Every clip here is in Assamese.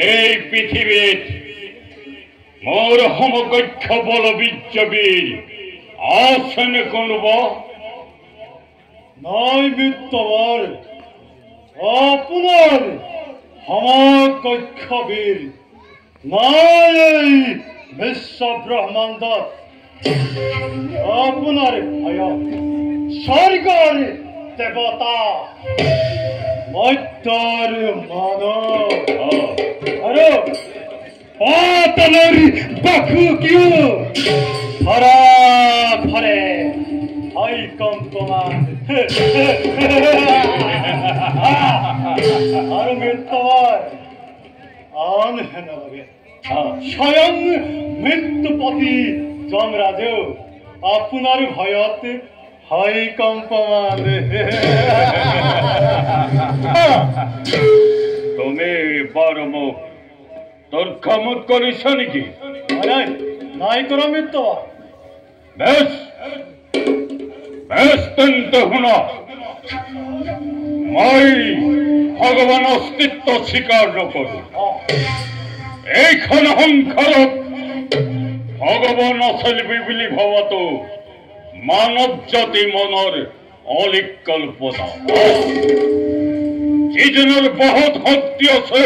এই পৃথিবীত মোর সমকক্ষ বলবীর আছেন কোনোবা? নাই মিত্রবর, আপনার সমকক্ষ বীর নাই এই বিশ্ব ব্রহ্মাণ্ড। আপনার ভয় স্বর্গর দেবতা, মধ্যর মানব আৰু পাতলৰ বাকু কিয় ধৰা ধৰে হয় কম্পমান আৰু মৃত্যুৰ আন হেনভাৱে স্বয়ং মৃত্যুপতি যমৰাজেও আপোনাৰ ভয়ত হয় কম্পমান। তুমি বৰ মোক তৰ্কমত কৰিছ নেকি? নাই কৰা মিত্ৰ। বেশ বেশ তেন্তে শুন, মই ভগৱান অস্তিত্ব স্বীকাৰ নকৰো। এইখন সংসাৰত ভগৱান অচলিবি বুলি ভবাটো মানৱ জাতি মনৰ অলিক কল্পনা। যিজনৰ বহুত শক্তি আছে,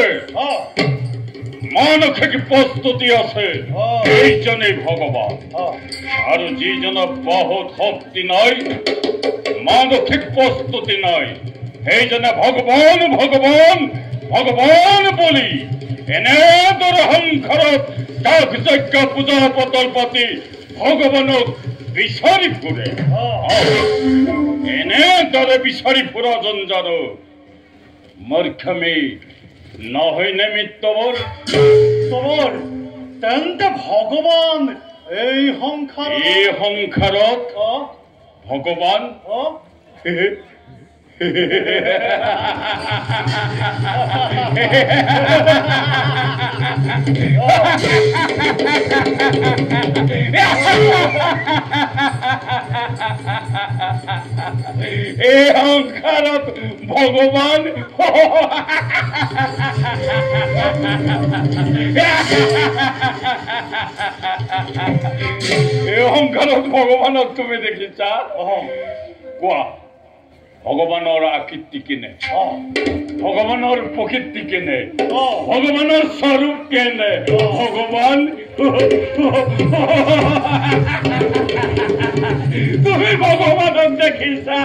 মানসিক প্ৰস্তুতি আছে, এইজনেই ভগৱান। আৰু যিজনৰ বহুত শক্তি নাই, মানসিক প্ৰস্তুতি নাই, সেইজনে ভগৱান ভগৱান ভগৱান বুলি এনেদৰে সংসাৰত যাগ যজ্ঞ পূজা পাতল পাতি ভগৱানক বিচাৰি ফুৰে। এনেদৰে বিচাৰি ফুৰা জঞ্জাৰো মূৰ্খামি নহয়নে মিত্ৰবৰ? তেন্তে ভগৱান এই সংসাৰত ভগৱান এই সংসাৰত ভগৱান এই সংসাৰত ভগৱানক তুমি দেখিছা? কোৱা, ভগৱানৰ আকৃতি কেনে, ভগৱানৰ প্ৰকৃতি কেনে, ভগৱানৰ স্বৰূপ কেনে? ভগৱান তুমি ভগৱানক দেখিছা?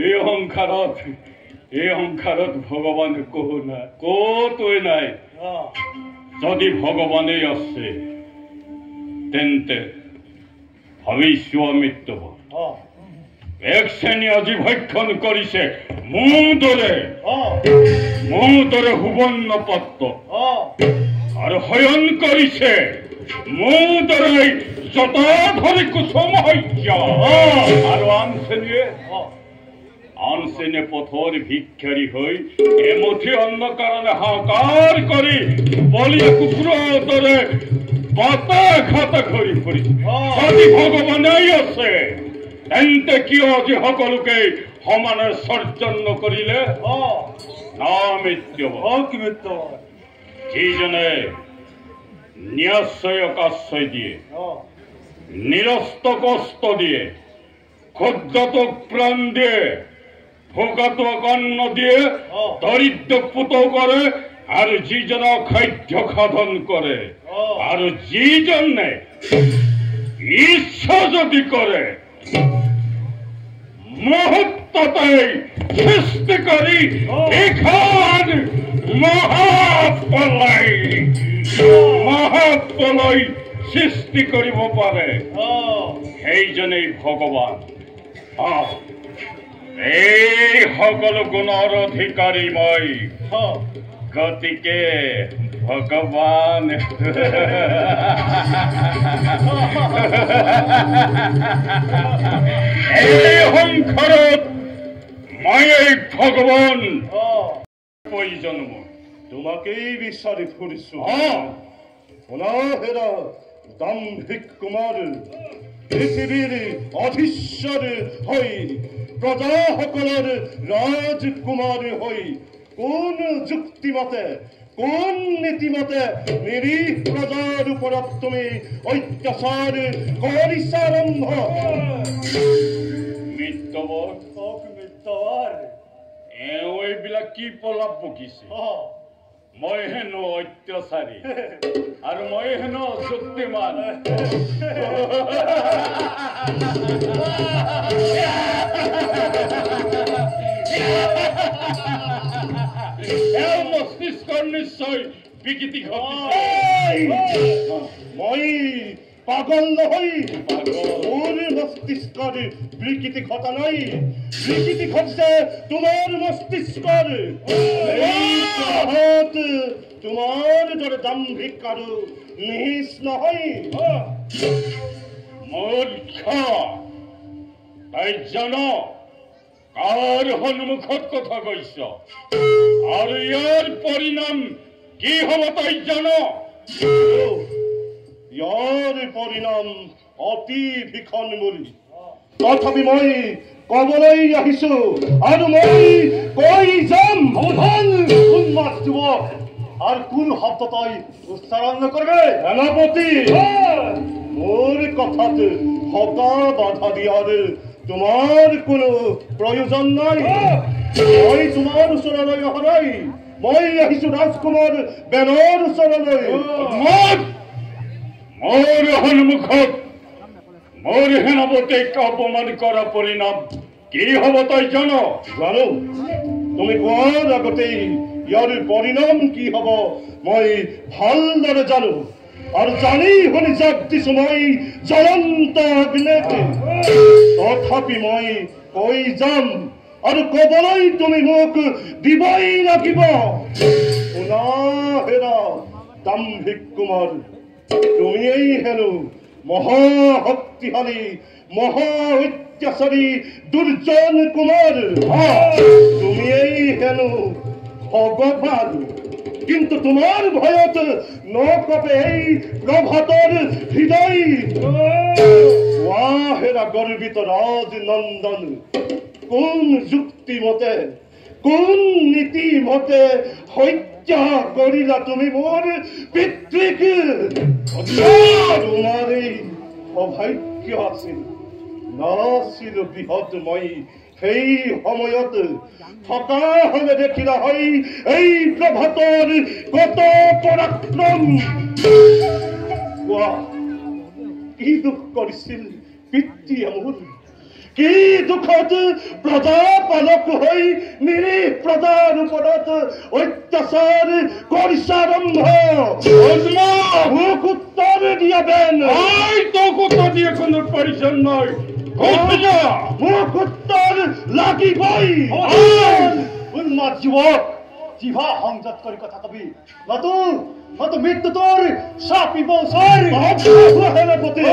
এই সংসাৰত ভগৱান কতোৱে নাই। যদি ভগৱানেই আছে তেন্তে ভাবিছোৱা মিত্ৰবৰ এক শ্ৰেণী আজি ভক্ষণ কৰিছে মোৰ দৰে সুবৰ্ণ পাত্ৰ, আৰু শয়ন কৰিছে মুদরে যত ধরে কুসুম হইয়া আর আনসেনে পথর ভিক্ষারী হই এমথি অন্য কারণে হাকার করি বলিয়া কুকুর দরে পাতা খাতা করি পড়ি যদি ভগবান আছে এতে কি যে সকলকে সমানে সর্জন্য করিলে না মৃত্যু যিজনে ন্যাসয়ক আশ্রয় দিয়ে নিরস্ত কষ্ট দিয়ে ক্ষুদ্রতক প্রাণ দিয়ে ভোগাতক অন্ন দিয়ে দরিদ্র পুত করে আর যিজন খাদ্য খাদন করে আর যিজনে ইচ্ছা যদি করে মুহূর্ততেই সৃষ্টি করি এখান মহাপ্রলয় সৃষ্টি করিব পারে সেই জনেই ভগবান এই সকল গুণৰ অধিকাৰী মই গতিকে ভগৱান এই সংসাৰত মই এই ভগৱান প্ৰয়োজন মোৰ তোমাকেই বিচাৰি ফুৰিছো হেৰা দাম্ভিক কুমাৰ পৃথিৱীৰ অধীশ্বৰ হৈ প্ৰজাসকলৰ ৰাজকুমাৰ হৈ কোন যুক্তিমতে কোন নীতিমতে নিৰীহ প্ৰজাৰ ওপৰত তুমি অত্যাচাৰ কৰিছা আৰম্ভ মিত্ৰবৰ এইবিলাক কি প্ৰলাপ বকিছে মই হেনো অত্যাচাৰী আৰু মই হেনো যুক্তিমান মস্তিষ্কৰ নিশ্চয় বিকৃতি মই পাগল নহয় মোৰ মস্তিষ্কৰ বিকৃতি ঘটা নাই বিকৃতি ঘটিছে তোমাৰ মস্তিষ্কৰ তোমাৰ দৰে দাম্ভিক আৰু নিজ নহয় মূৰ্খ তই জান কাৰ সন্মুখত কথা কৈছ আৰু ইয়াৰ পৰিণাম কি হ'ব তই জান ইয়াৰ পৰিণাম অতি ভীষণ বুলি তথাপি মই কবলৈ আহিছো আৰু মই কৈ যাম উন্মাদ যুৱক আৰু কোন শব্দ তই উচ্চাৰণ নকৰবে সেনাপতি মোৰ কথাত হতা বাধা দিয়াৰ তোমাৰ কোনো প্ৰয়োজন নাই মই তোমাৰ ওচৰলৈ অহা নাই মই আহিছো ৰাজকুমাৰ বেনৰ ওচৰলৈ মোৰ সন্মুখত মোৰ সেনাপতিক অপমান কৰা পৰিণাম কি হ'ব তই জানো তুমি কোৱাৰ আগতেই ইয়াৰ পৰিণাম কি হ'ব মই ভালদৰে জানো আৰু জানি শুনি জাপ দিছো মই জ্বলন্ত অগ্নিত তথাপি মই কৈ যাম আৰু কবলৈ তুমি মোক দিবই লাগিব শুনা হেৰা দাম্ভিক কুমাৰ তুমিয়েই হেনো মহাশক্তিশালী মহা অত্যাচাৰী দুৰ্জন কুমাৰ তুমিয়েই হেনো ভগৱান কিন্তু তোমাৰ ভয়ত নকপে এই প্ৰভাতৰ হৃদয় হেৰা গৰ্বিত ৰাজনন্দন কোন যুক্তিমতে কোন নীতিমতে হত্যা কৰিলা তুমি মোৰ পিতৃক তোমাৰ এই সৌভাগ্য আছিল নাছিল বৃহৎ মই সেই সময়ত থকা হলে দেখিলা হয় এই প্ৰভাতৰ কত পৰাক্ৰম কি দুখ কৰিছিল পিতৃয়ে মোৰ কি দুখত প্ৰজাপালক হৈ নিৰীহ প্ৰজাৰ ওপৰত অত্যাচাৰ কৰিছা আৰম্ভ মোক উত্তৰ দিয়াবেন তোক উত্তৰ দিয়ে কোনো প্ৰয়োজন নাই মোক উত্তৰ লাগিবই উন্মাদ যুৱক জিভা সংযত কৰি কথা কবি নতু মৃত্যু তোৰ চাপিব ওচৰ সেনাপতি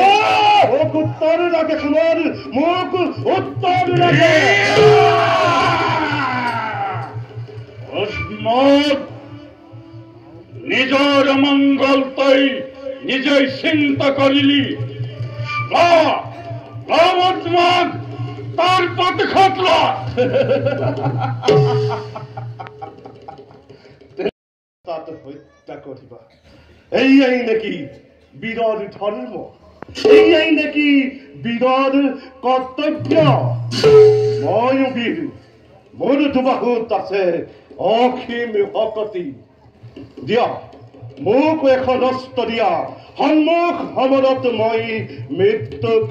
মোক উত্তৰ লাগে সোণৰ মোক উত্তৰ লাগে নিজৰ মংগল তই নিজেই চিন্তা কৰিলি তাৰ পথ খতলা তাত হত্যা কৰিবা এইয়াই নেকি বীৰৰ ধৰ্ম এইয়াই নেকি বীৰৰ কৰ্তব্য ময়ো বীৰ মোৰ দুবাহুত আছে অসীম শক্তি দিয়া মোক এখন অস্ত্ৰ দিয়া সন্মুখ সমৰত মই মৃত্যুক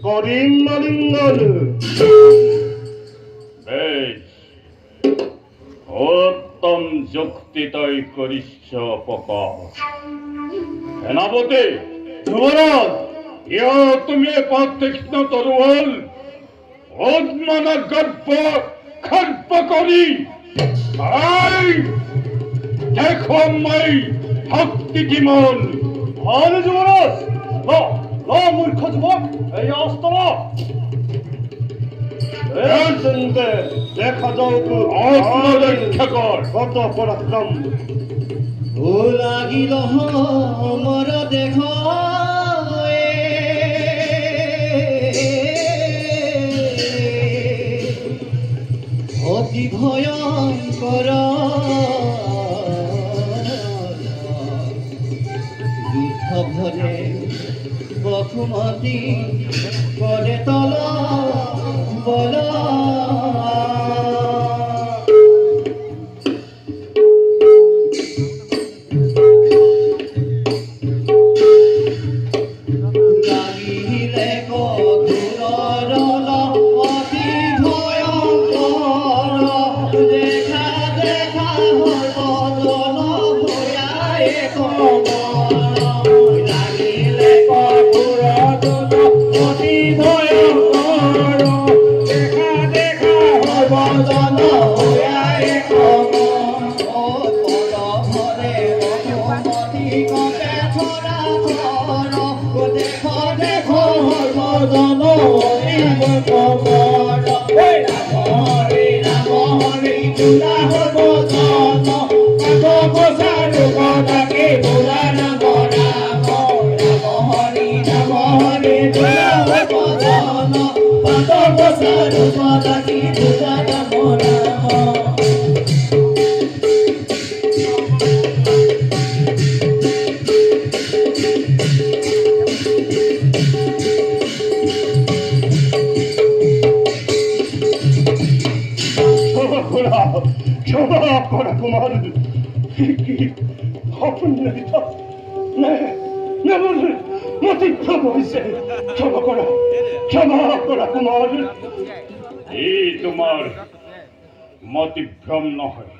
কৰিম আলিঙ্গন উত্তম যুক্তি তই কৰিছ প্ৰকাশ সেনাপতি যুৱৰাজ ইয় তুমি তীক্ষ্ণ তৰোৱাল উন্মানা গৰ্ভ খৰ্প কৰি দেখুৱাম মই শক্তি কিমান ভালে যুৱৰাজ মূৰ্খ যুৱক এই অস্ত্ৰ দেখা যাওক আত্মৰক্ষকৰ কত পৰাক্ৰম লাগিল মোৰ দেখ অতি ভয়ংকৰ যুদ্ধ ভৰে বসুমতী কৰে তল বল তোমাৰ মতিভ্ৰম নহয়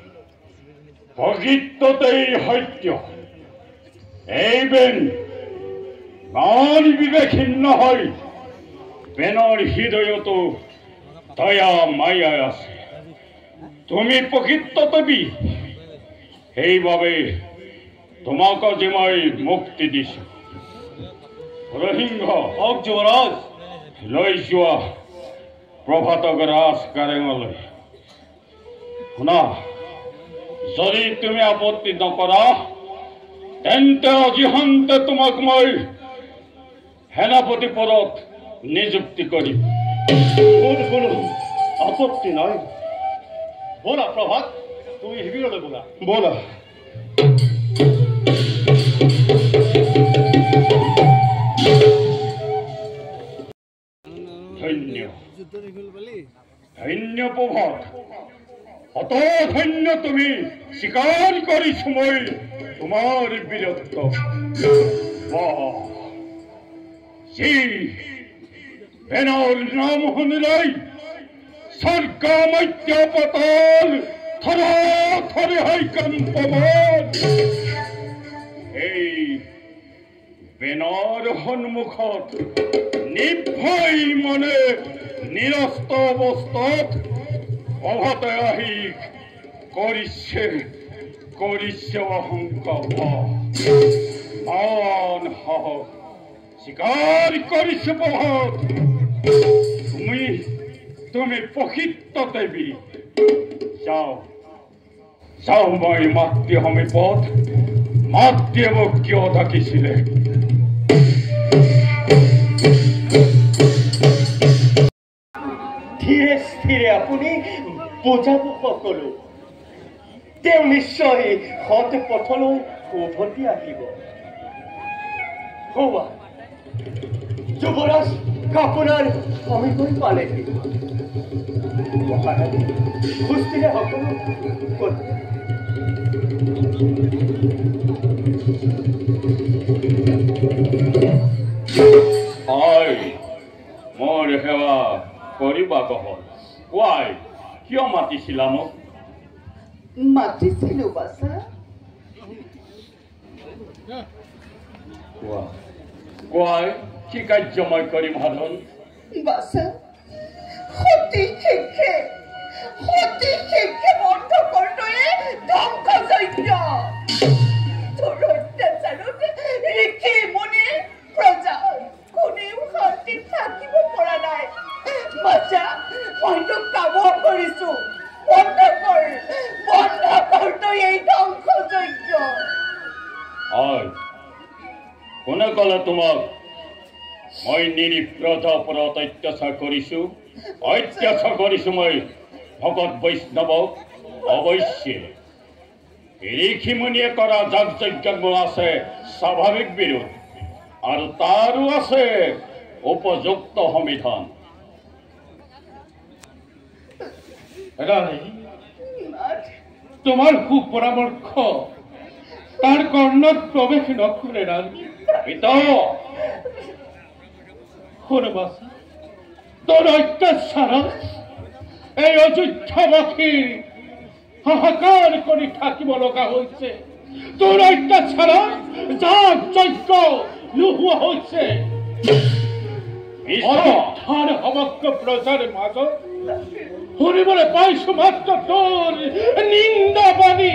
প্ৰকৃততেই সত্য এই বেন গান বিবেকহীন নহয় বেনৰ হৃদয়তো দয়া মায়া আছে তুমি প্ৰকৃততেই সেইবাবে তোমাক আজি মই মুক্তি দিছো ৰহিংহ যুৱৰাজ লৈ যোৱা প্ৰভাতক ৰাজ কাৰেঙলৈ শুনা যদি তুমি আপত্তি নকৰা তেন্তে আজিহান্তে তোমাক মই সেনাপতি পদত নিযুক্তি কৰিম মোৰ কোনো আপত্তি নাই বলা প্ৰভাত তুমি শিবিৰলৈ বলা বলা ধন্য প্ৰভাত অত ধন্য তুমি স্বীকাৰ কৰিছো মই তোমাৰ বীৰত্ব যি বেনৰ নাম শুনিলাই স্বৰ্গ মধ্য পতাল থৰ থৰে হৈ কম্পমান এই বেনৰ সন্মুখত নিৰ্ভয় মনে নিৰস্ত অৱস্থাত প্ৰভাতে আহি কৰিছে কৰিছে অহংকাৰ মান সাহস স্বীকাৰ কৰিছে বহুত তুমি প্ৰসিদ্ধ দেৱী যাও যাও মই মাতৃ সমীপত মাতৃয়ে মোক কিয় ডাকিছিলে ধীৰে স্থিৰে আপুনি বুজাব সকলো তেওঁ নিশ্চয় সৎ পথলৈ উভতি আহিব হৌৱা যুৱৰাজ আপোনাৰ সমীপলৈ পালেহি মহাৰাণী সুস্থিৰে সকলো মোৰ সেৱা কৰিবা কহল কোৱাই কিয় মাতিছিলা মোক মাতিছিলো বাছা কোৱাই কি কাৰ্য মই কৰিম সাধন বাছা সতী শিক্ষে বন্ধ কৰতয়ে ধ্বংস যজ্ঞ তোৰ অত্যাচাৰত ঋষি মুনি প্ৰজা কোনেও শান্তিত থাকিব পৰা নাই বাছা মই তোক কাম কৰিছো বন্ধ কৰ তই এই ধ্বংস যজ্ঞ কোনে ক'লে তোমাক মই নিৰীহ প্ৰজাৰ ওপৰত অত্যাচাৰ কৰিছো মই ভকত বৈষ্ণৱক অৱশ্যে ঋষি মুনিয়ে কৰা যাগ যজ্ঞ আছে স্বাভাৱিক বিৰোধ আৰু তাৰো আছে উপযুক্ত সমিধান তোমাৰ সুপৰামৰ্শ তাৰ কৰ্ণত প্ৰৱেশ নকৰে শুনবাচা তোৰ অত্যাচাৰত এই অযোধ্যাবাসী হাহাকাৰ কৰি থাকিব লগা হৈছে তোৰ অত্যাচাৰত যাগ যজ্ঞ নোহোৱা হৈছে অযোধ্যাৰ সমগ্ৰ প্ৰজাৰ মাজত শুনিবলৈ পাইছো মাত্ৰ তোৰ নিন্দাবাণী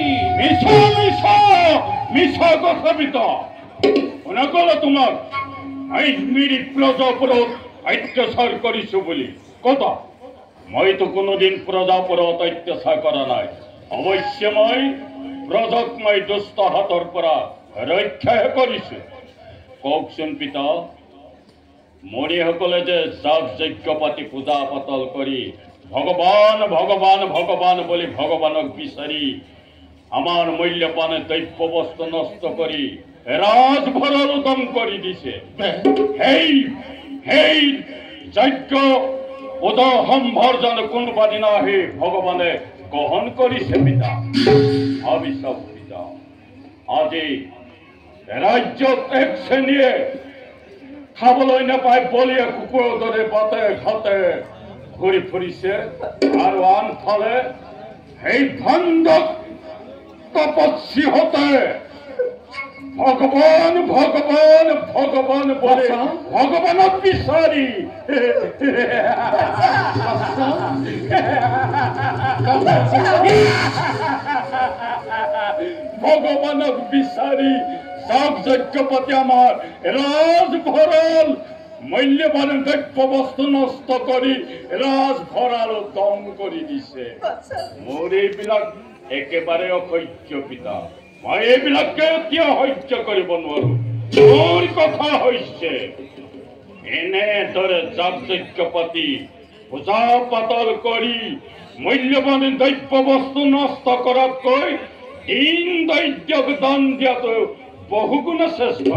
মিছা কথাবিত কোনে ক'লে তোমাক নিৰীহ প্ৰজাৰ ওপৰত অত্যাচাৰ কৰিছো বুলি কত মইতো কোনোদিন প্ৰজাৰ ওপৰত অত্যাচাৰ কৰা নাই অৱশ্যে মই প্ৰজাক মই দুষ্ট হাতৰ পৰা ৰক্ষাহে কৰিছো কওকচোন পিতা মুনিসকলে যে যাগ যজ্ঞ পাতি পূজা পাতল কৰি ভগৱান ভগৱান ভগৱান বুলি ভগৱানক বিচাৰি আমাৰ মূল্যৱান দ্ৰব্য বস্তু নষ্ট কৰি ৰাজভৰৰ উদম কৰি দিছে সেই যজ্ঞ উদসম্ভাৰ জানো কোনোবা দিনা আহি ভগৱানে গ্ৰহণ কৰিছে পিতা ভাবিছ পিতা আজি ৰাজ্যত এক শ্ৰেণীয়ে খাবলৈ নাপায় বলিয়ে কুকুৰৰ দৰে বাটে ঘাটে ঘূৰি ফুৰিছে আৰু আনফালে সেই ভণ্ডক তপস্বীহতে ভগৱান ভগৱান ভগৱান বলে ভগৱানক বিচাৰি ভগৱানক বিচাৰি যাগ যজ্ঞ পাতি আমাৰ ৰাজভঁৰাল মূল্যৱান দ্ৰব্য বস্তু নষ্ট কৰি ৰাজভঁৰাল দম কৰি দিছে মোৰ এইবিলাক একেবাৰে অসহ্য পিতা মই এইবিলাকে এতিয়া সহ্য কৰিব নোৱাৰো মোৰ কথা হৈছে এনেদৰে যাগ যজ্ঞ পাতি পূজা পাতল কৰি মূল্যৱান দ্ৰব্য বস্তু নষ্ট কৰাতকৈ দিন দৈত্যক দান দিয়াটো বহুগুণ শ্ৰেষ্ঠ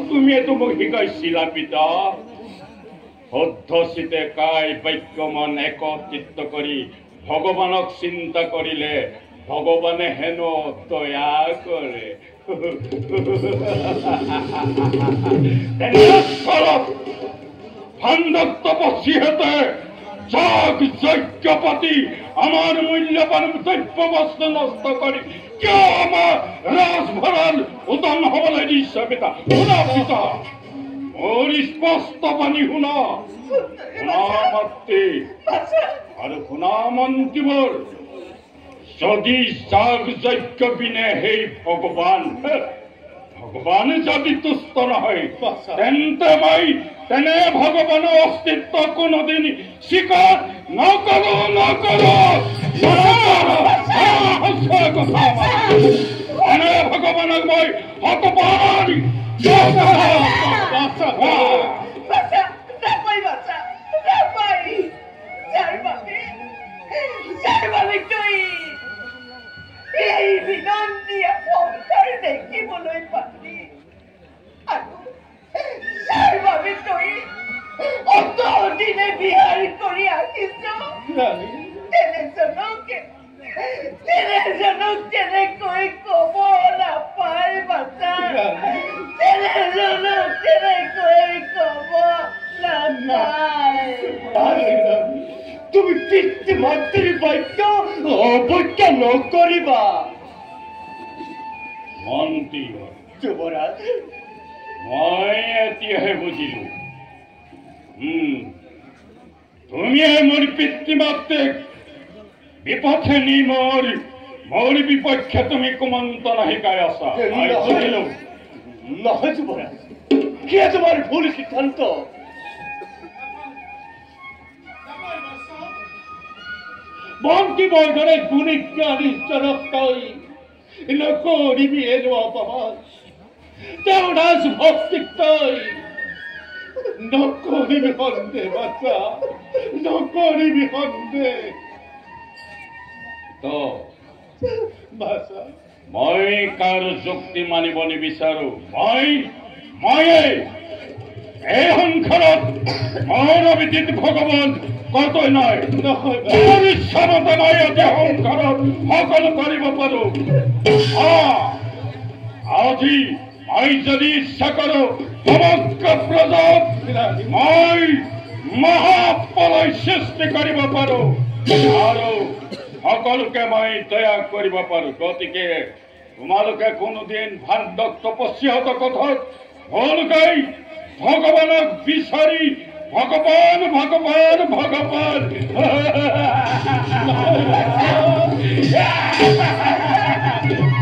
তুমিয়েতো মোক শিকাইছিলা পিতা শুদ্ধচিতে কায় বাক্য মন একত্ৰিত কৰি ভগৱানক চিন্তা কৰিলে ভগৱানে হেনো দয়া কৰে ভণ্ডক তপস্বীহতে যাগ যজ্ঞ পাতি আমাৰ মূল্যৱান দ্ৰব্য বস্তু নষ্ট কৰি কিয় আমাৰ ৰাজভঁৰাল উদম হবলৈ দিছে পিতা শুনা পিতা মোৰ স্পষ্ট বাণী শুনা শুনা মাতৃ আৰু শুনা মন্ত্ৰীবোৰ যদি যাগ যজ্ঞ বিনে সেই ভগৱান যদি তুষ্ট নহয় তেন্তে মই তেনে ভগৱানৰ অস্তিত্ব কোনোদিন স্বীকাৰ নকৰো এনে ভগৱানক মই হতবাৰী বাচ্চা নাপাই বাচ্চা নাপাই যাৰ বাবে তুই এই বিনন্দীয়া সংসাৰ দেখিবলৈ পালি আৰু যাৰ বাবে তই অতদিনে বিহাৰ কৰি আহিছ তেনেজনক তেনেকৈ কব নাপায় বাচ্চা তেনেজনক তেনেকৈ কব নাপায় তুমি পিতৃ মাতৃৰ বাক্য অৱজ্ঞা নকৰিবা মন্ত্ৰী যুৱৰাজ মই এতিয়াহে বুজিলো তুমিয়ে মোৰ পিতৃ মাতৃক বিপথে নি মোৰ বিপক্ষে তুমি কুমন্ত্ৰণা শিকাই আছা বুজিলো নহয় যুৱৰাজ কি তোমাৰ ভুল সিদ্ধান্ত মন্ত্ৰী বৰ্ধনে গুণিজ্ঞানীজনক তই নকৰিবি এনে অপমান তেওঁ ৰাজভক্তিক তই নকৰিবি সন্দেহ বাচ্চা নকৰিবি সন্দেহ বাচ্চা মই কাৰ যুক্তি মানিব নিবিচাৰো ময়ে এই সংসাৰত মোৰ অবিদিত ভগৱান কতই নাই মোৰ ইচ্ছামতে মই এতিয়া সংসাৰত সকলো কৰিব পাৰো আজি মই যদি ইচ্ছা কৰো সমগ্ৰ প্ৰজাত মই মহাপ্ৰলয় সৃষ্টি কৰিব পাৰো আৰু সকলোকে মই দয়া কৰিব পাৰো গতিকে তোমালোকে কোনোদিন ভাণ্ডক তপস্যাহত কথাত ভুল গাই ভগৱানক বিচাৰি ভগৱান ভগৱান ভগৱান ভগৱান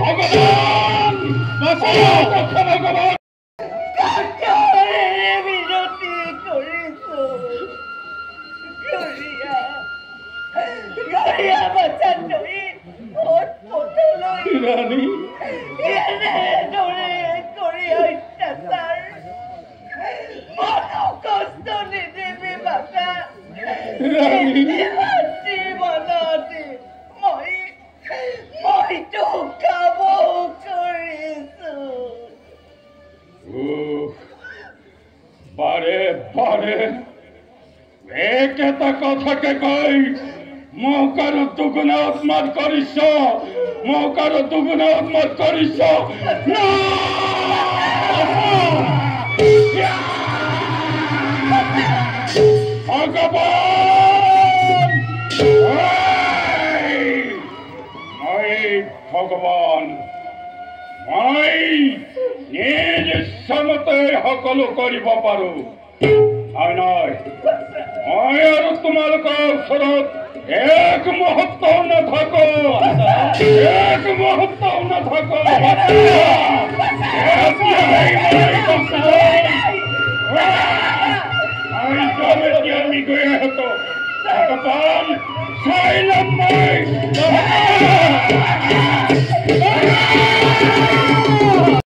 ভগৱান বিনতি কৰিছো গৰিয়া বাচ্চা তই পথলৈ ৰাণী এনেদৰে কৰি অত্যাচাৰ মনক কষ্ট নিদিবি বাচ্চা মাতৃ মনতে মই তোক কাম কৰিছো বাৰে বাৰে একেটা কথাকে কৈ মোক আৰু দুগুণে উন্মাদ কৰিছ ভগৱান মই নিজ ইচ্ছামতে সকলো কৰিব পাৰো নহয় মই আৰু তোমালোকৰ ওচৰত এক মুহূৰ্তও নাথাকো আমি গৈ আহতো ভগৱান চাই ল'ম মই